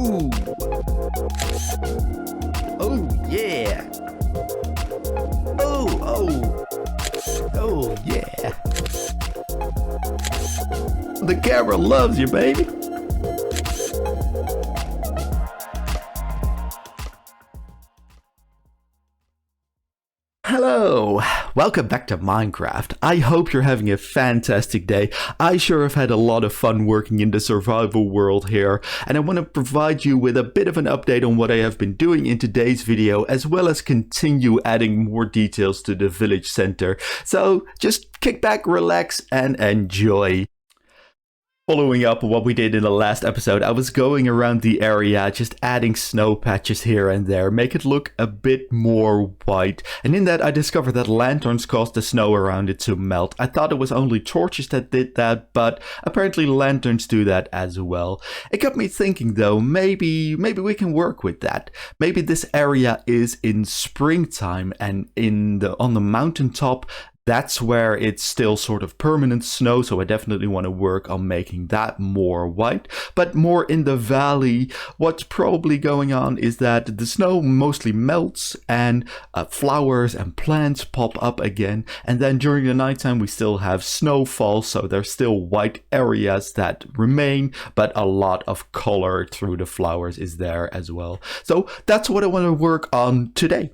Ooh. Oh, yeah. Oh. Oh, yeah. The camera loves you, baby. Hello, welcome back to Minecraft. I hope you're having a fantastic day. I sure have had a lot of fun working in the survival world here, and I want to provide you with a bit of an update on what I have been doing in today's video, as well as continue adding more details to the village center. So just kick back, relax, and enjoy. Following up on what we did in the last episode, I was going around the area, just adding snow patches here and there, make it look a bit more white. And in that, I discovered that lanterns caused the snow around it to melt. I thought it was only torches that did that, but apparently lanterns do that as well. It got me thinking though, maybe we can work with that. Maybe this area is in springtime, and on the mountaintop, that's where it's still sort of permanent snow, so I definitely want to work on making that more white. But more in the valley, what's probably going on is that the snow mostly melts and flowers and plants pop up again. And then during the nighttime, we still have snowfall, so there's still white areas that remain, but a lot of color through the flowers is there as well. So that's what I want to work on today.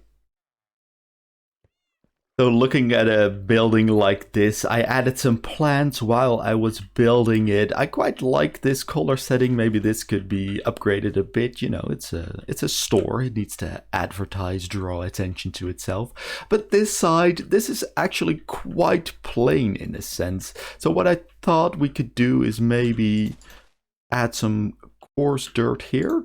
So looking at a building like this, I added some plants while I was building it. I quite like this color setting. Maybe this could be upgraded a bit. You know, it's a store. It needs to advertise, draw attention to itself. But this side, this is actually quite plain in a sense. So what I thought we could do is maybe add some coarse dirt here.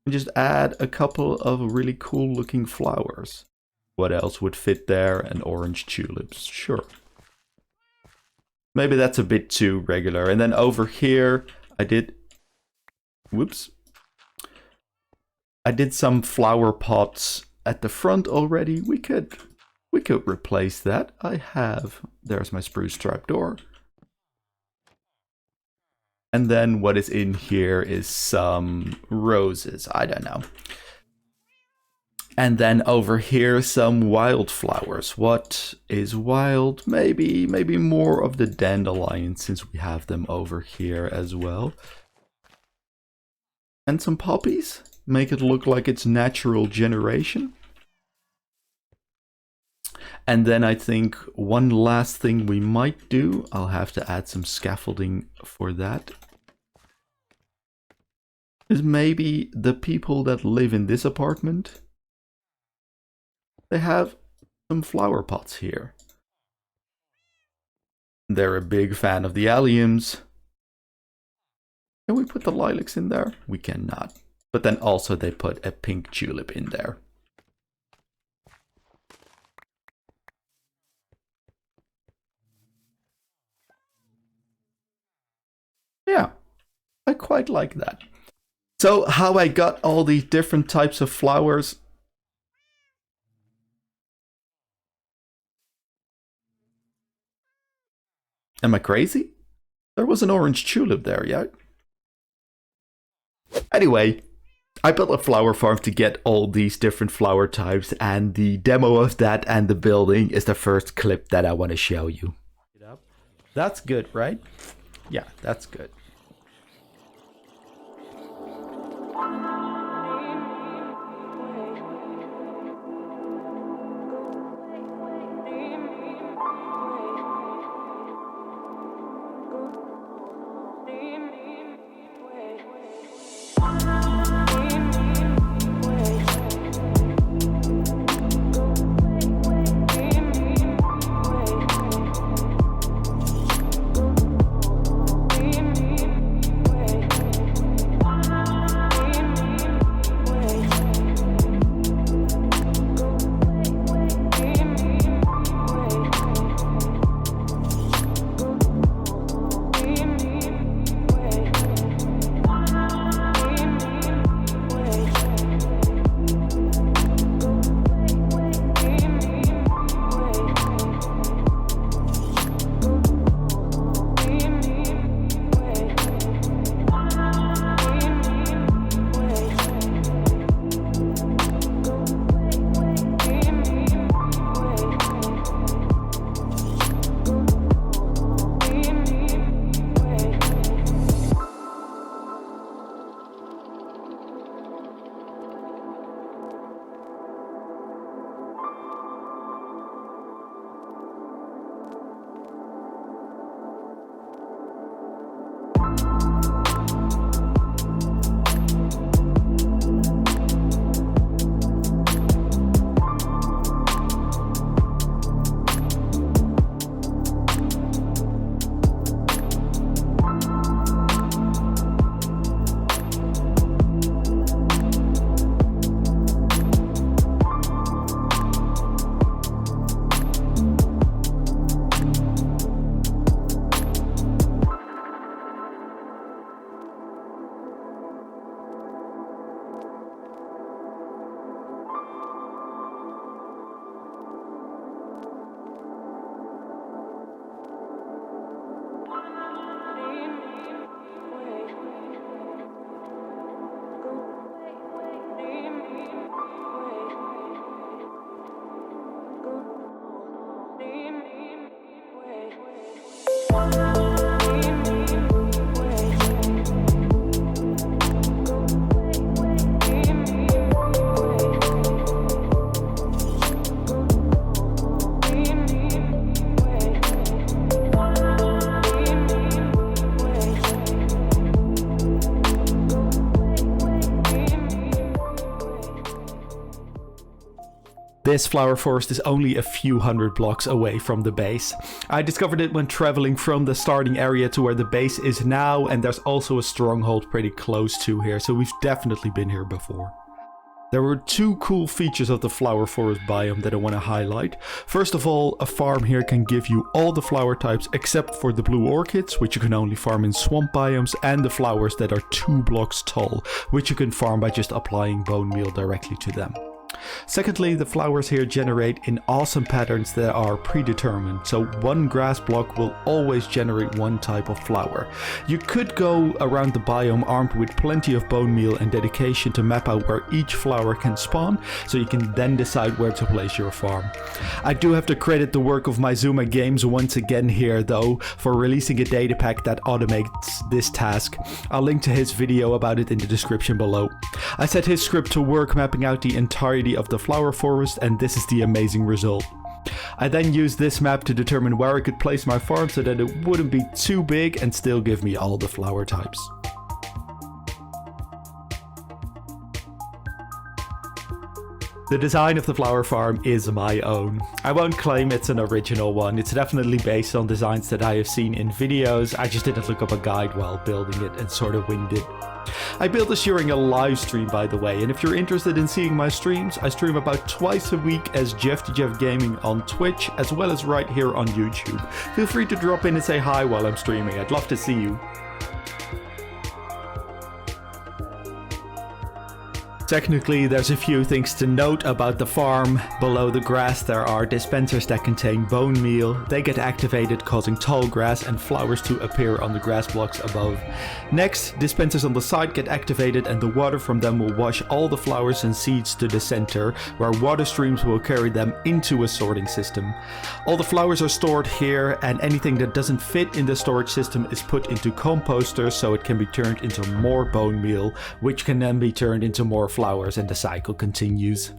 And just add a couple of really cool looking flowers. What else would fit there? And orange tulips, sure. Maybe that's a bit too regular. And then over here, I did some flower pots at the front already. We could replace that. There's my spruce trapdoor. And then what is in here is some roses. I don't know. And then over here, some wildflowers. What is wild? Maybe more of the dandelions, since we have them over here as well. And some poppies. Make it look like it's natural generation. And then I think one last thing we might do, I'll have to add some scaffolding for that, is maybe the people that live in this apartment, they have some flower pots here. They're a big fan of the alliums. Can we put the lilacs in there? We cannot. But then also they put a pink tulip in there. Yeah, I quite like that. So how I got all these different types of flowers. Am I crazy? There was an orange tulip there, yeah? Anyway, I built a flower farm to get all these different flower types, and the demo of that and the building is the first clip that I want to show you. That's good, right? Yeah, that's good. This flower forest is only a few hundred blocks away from the base. I discovered it when traveling from the starting area to where the base is now, and there's also a stronghold pretty close to here, so we've definitely been here before. There were two cool features of the flower forest biome that I want to highlight. First of all, a farm here can give you all the flower types except for the blue orchids, which you can only farm in swamp biomes, and the flowers that are 2 blocks tall, which you can farm by just applying bone meal directly to them. Secondly, the flowers here generate in awesome patterns that are predetermined, so one grass block will always generate one type of flower. You could go around the biome armed with plenty of bone meal and dedication to map out where each flower can spawn, so you can then decide where to place your farm. I do have to credit the work of Myzuma Games once again here though, for releasing a data pack that automates this task. I'll link to his video about it in the description below. I set his script to work mapping out the entirety of the flower forest, and this is the amazing result. I then used this map to determine where I could place my farm so that it wouldn't be too big and still give me all the flower types. The design of the flower farm is my own. I won't claim it's an original one, it's definitely based on designs that I have seen in videos. I just didn't look up a guide while building it and sort of winged it. I built this during a live stream, by the way, and if you're interested in seeing my streams, I stream about twice a week as Jeff Gaming on Twitch, as well as right here on YouTube. Feel free to drop in and say hi while I'm streaming, I'd love to see you. Technically, there's a few things to note about the farm. Below the grass there are dispensers that contain bone meal. They get activated, causing tall grass and flowers to appear on the grass blocks above. Next, dispensers on the side get activated and the water from them will wash all the flowers and seeds to the center, where water streams will carry them into a sorting system. All the flowers are stored here, and anything that doesn't fit in the storage system is put into composters so it can be turned into more bone meal, which can then be turned into more flowers, and the cycle continues.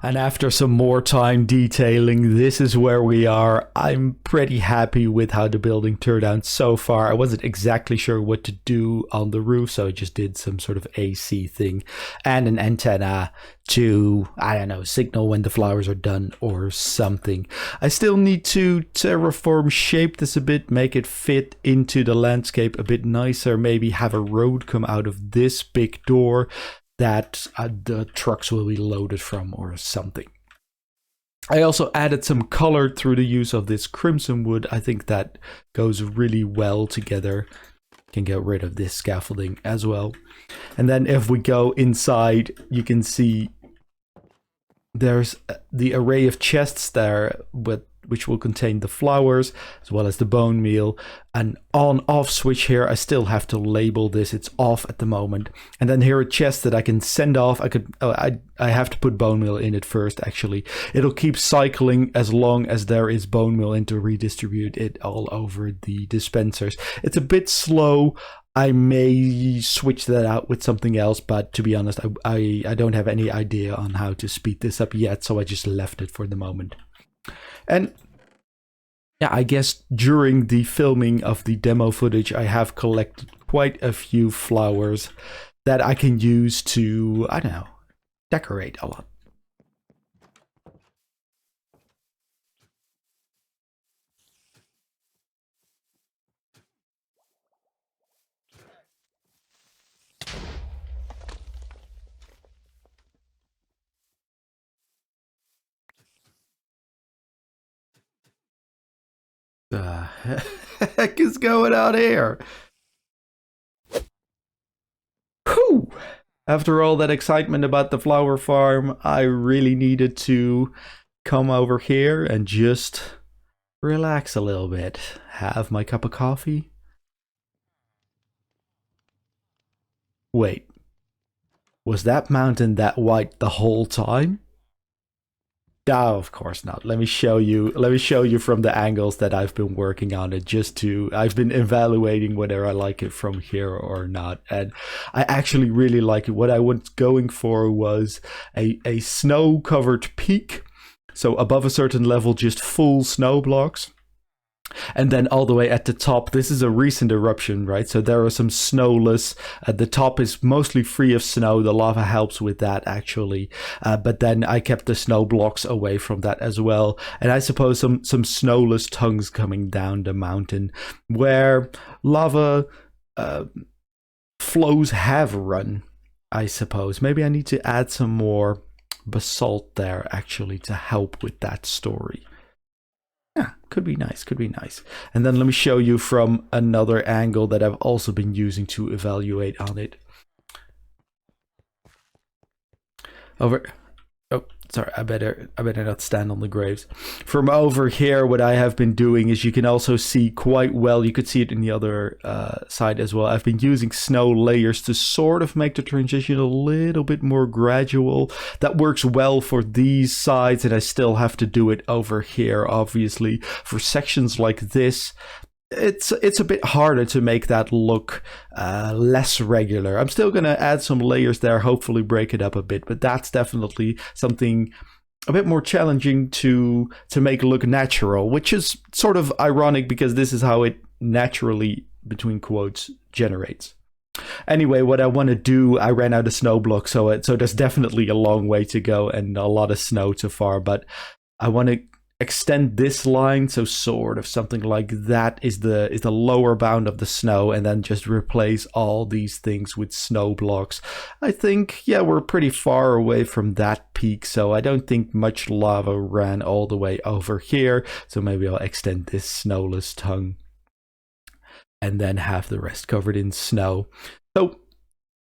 And after some more time detailing, this is where we are. I'm pretty happy with how the building turned out so far. I wasn't exactly sure what to do on the roof, so I just did some sort of AC thing and an antenna to, I don't know, signal when the flowers are done or something. I still need to terraform shape this a bit, make it fit into the landscape a bit nicer, maybe have a road come out of this big door that the trucks will be loaded from or something. I also added some color through the use of this crimson wood. I think that goes really well together. Can get rid of this scaffolding as well. And then if we go inside, you can see there's the array of chests there which will contain the flowers as well as the bone meal. An on-off switch here. I still have to label this. It's off at the moment. And then here are chests that I can send off. I have to put bone meal in it first, actually. It'll keep cycling as long as there is bone meal and to redistribute it all over the dispensers. It's a bit slow. I may switch that out with something else, but to be honest, I don't have any idea on how to speed this up yet, so I just left it for the moment. And yeah, I guess during the filming of the demo footage, I have collected quite a few flowers that I can use to, I don't know, decorate a lot. The heck is going on here? Whew! After all that excitement about the flower farm, I really needed to come over here and just relax a little bit. Have my cup of coffee. Wait, was that mountain that white the whole time? No, of course not. Let me show you. Let me show you from the angles that I've been working on it. I've been evaluating whether I like it from here or not, and I actually really like it. What I was going for was a snow-covered peak, so above a certain level, just full snow blocks. And then all the way at the top, this is a recent eruption, right? So there are some snowless. The top is mostly free of snow. The lava helps with that, actually. But then I kept the snow blocks away from that as well. And I suppose some snowless tongues coming down the mountain where lava flows have run, I suppose. Maybe I need to add some more basalt there, actually, to help with that story. Yeah, could be nice, could be nice. And then let me show you from another angle that I've also been using to evaluate on it. Over. Oh, sorry, I better not stand on the graves. From over here, what I have been doing is you can also see quite well, you could see it in the other side as well. I've been using snow layers to sort of make the transition a little bit more gradual. That works well for these sides, and I still have to do it over here, obviously. For sections like this, it's a bit harder to make that look less regular. I'm still going to add some layers there, hopefully break it up a bit, but that's definitely something a bit more challenging to make look natural, which is sort of ironic because this is how it naturally, between quotes, generates. Anyway, what I want to do, I ran out of snow blocks, so there's definitely a long way to go and a lot of snow so far, but I want to extend this line, so sort of something like that is the lower bound of the snow, and then just replace all these things with snow blocks. I think, yeah, we're pretty far away from that peak, so I don't think much lava ran all the way over here, so maybe I'll extend this snowless tongue and then have the rest covered in snow. So,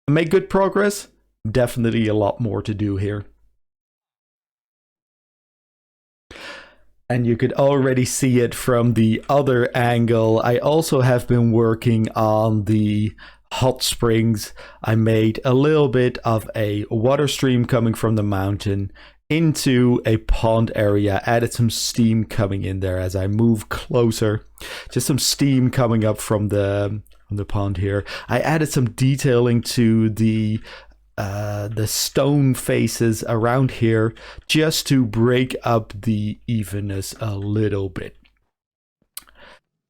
make good progress. Definitely a lot more to do here. And you could already see it from the other angle. I also have been working on the hot springs. I made a little bit of a water stream coming from the mountain into a pond area, added some steam coming in there as I move closer. Just some steam coming up from the pond here. I added some detailing to the stone faces around here just to break up the evenness a little bit.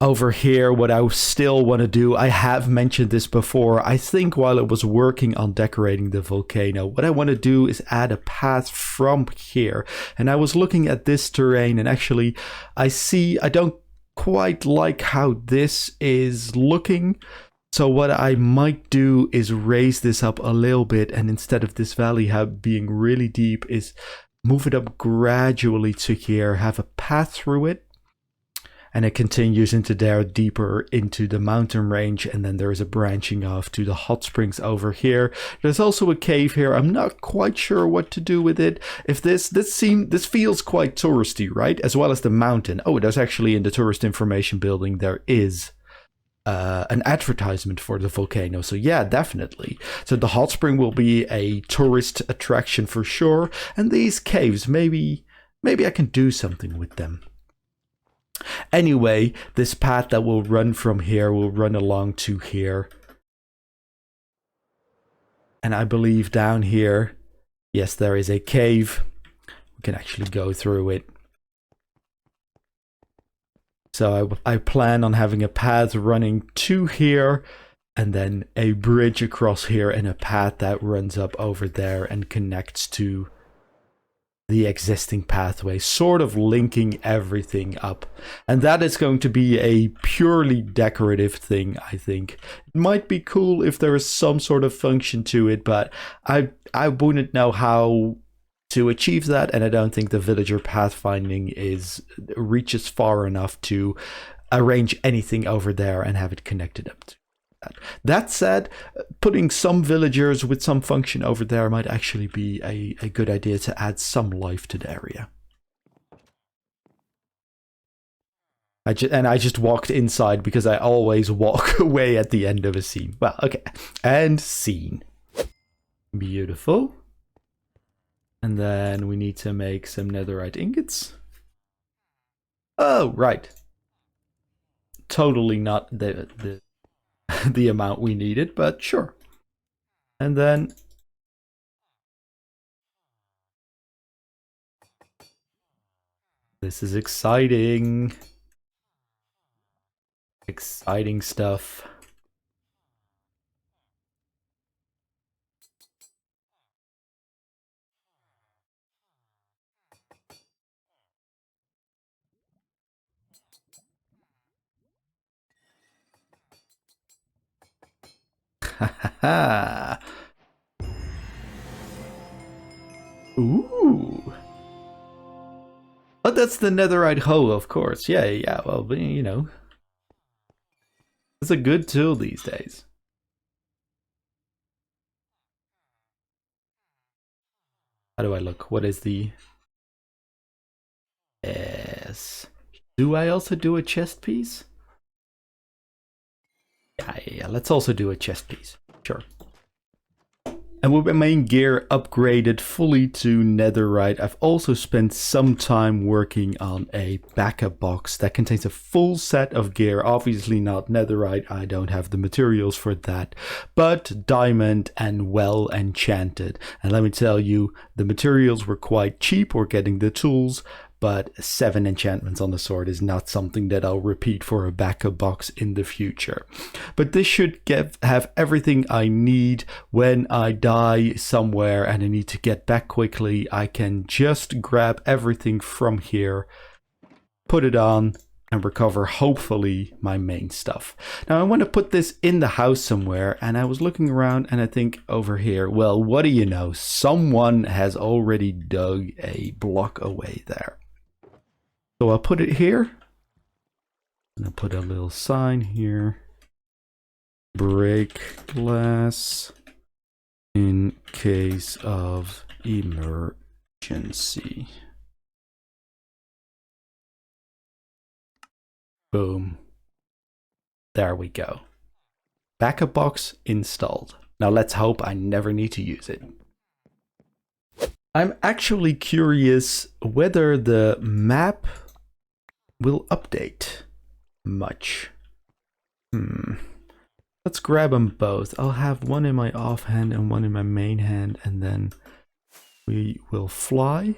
Over here, what I still want to do, I have mentioned this before, I think while I was working on decorating the volcano, what I want to do is add a path from here. And I was looking at this terrain, and actually I don't quite like how this is looking. So what I might do is raise this up a little bit, and instead of this valley being really deep, is move it up gradually to here, have a path through it, and it continues into there, deeper into the mountain range, and then there is a branching off to the hot springs over here. There's also a cave here. I'm not quite sure what to do with it. If this feels quite touristy, right? As well as the mountain. Oh, there's actually in the tourist information building, there is an advertisement for the volcano, so yeah, definitely. So the hot spring will be a tourist attraction for sure, and these caves, maybe I can do something with them. Anyway, this path that will run from here will run along to here, and I believe down here, yes, there is a cave. We can actually go through it. So I plan on having a path running to here, and then a bridge across here, and a path that runs up over there and connects to the existing pathway, sort of linking everything up. And that is going to be a purely decorative thing, I think. It might be cool if there is some sort of function to it, but I wouldn't know how to achieve that, and I don't think the villager pathfinding reaches far enough to arrange anything over there and have it connected up to that. That said, putting some villagers with some function over there might actually be a good idea to add some life to the area. I just walked inside because I always walk away at the end of a scene. Well, okay, and scene. Beautiful. And then we need to make some netherite ingots. Oh, right. Totally not the the amount we needed, but sure. And then this is exciting. Exciting stuff. Ha. Ooh. Oh, that's the netherite hoe, of course. Yeah, yeah. Well, you know, it's a good tool these days. How do I look? What is the... Yes. Do I also do a chest piece? Yeah. Let's also do a chest piece. Sure. And with my main gear upgraded fully to netherite, I've also spent some time working on a backup box that contains a full set of gear. Obviously not netherite, I don't have the materials for that, but diamond and well enchanted. And let me tell you, the materials were quite cheap. We're getting the tools, but 7 enchantments on the sword is not something that I'll repeat for a backup box in the future. But this should have everything I need when I die somewhere and I need to get back quickly. I can just grab everything from here, put it on, and recover, hopefully, my main stuff. Now, I want to put this in the house somewhere, and I was looking around and I think over here, well, what do you know? Someone has already dug a block away there. So I'll put it here, and I'll put a little sign here. Break glass in case of emergency. Boom. There we go. Backup box installed. Now let's hope I never need to use it. I'm actually curious whether the map will update much. Let's grab them both. I'll have one in my offhand and one in my main hand, and then we will fly.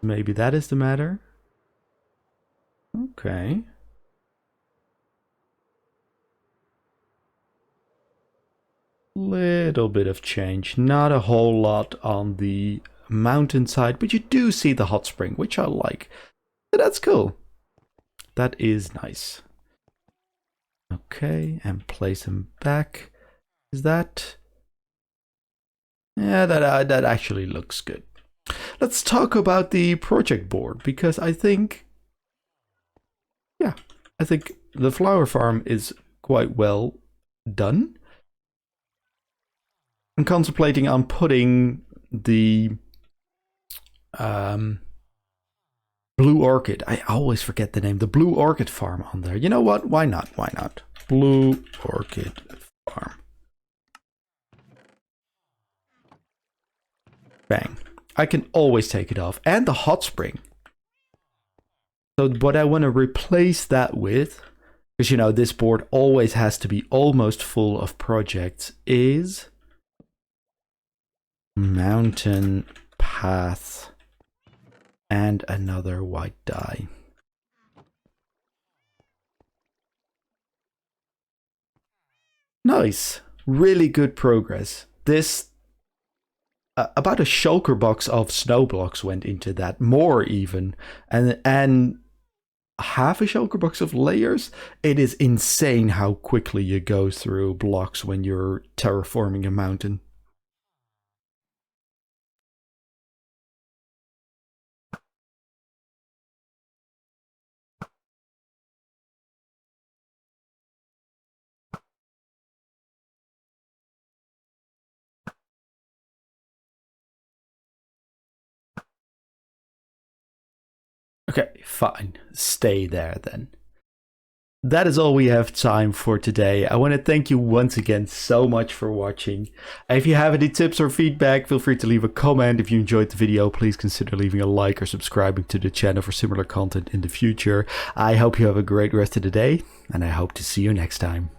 Maybe that is the matter. Okay. Little bit of change. Not a whole lot on the mountainside, but you do see the hot spring, which I like. So that's cool. That is nice. Okay, and place them back. Is that... Yeah, that actually looks good. Let's talk about the project board, because I think... Yeah, I think the flower farm is quite well done. I'm contemplating on putting the Blue Orchid. I always forget the name. The Blue Orchid farm on there. You know what? Why not? Why not? Blue Orchid farm. Bang. I can always take it off. And the hot spring. So what I want to replace that with, because you know this board always has to be almost full of projects, is mountain path and another white dye. Nice. Really good progress. This about a shulker box of snow blocks went into that, more even, and half a shulker box of layers. It is insane how quickly you go through blocks when you're terraforming a mountain. Okay, fine. Stay there then. That is all we have time for today. I want to thank you once again so much for watching. If you have any tips or feedback, feel free to leave a comment. If you enjoyed the video, please consider leaving a like or subscribing to the channel for similar content in the future. I hope you have a great rest of the day, and I hope to see you next time.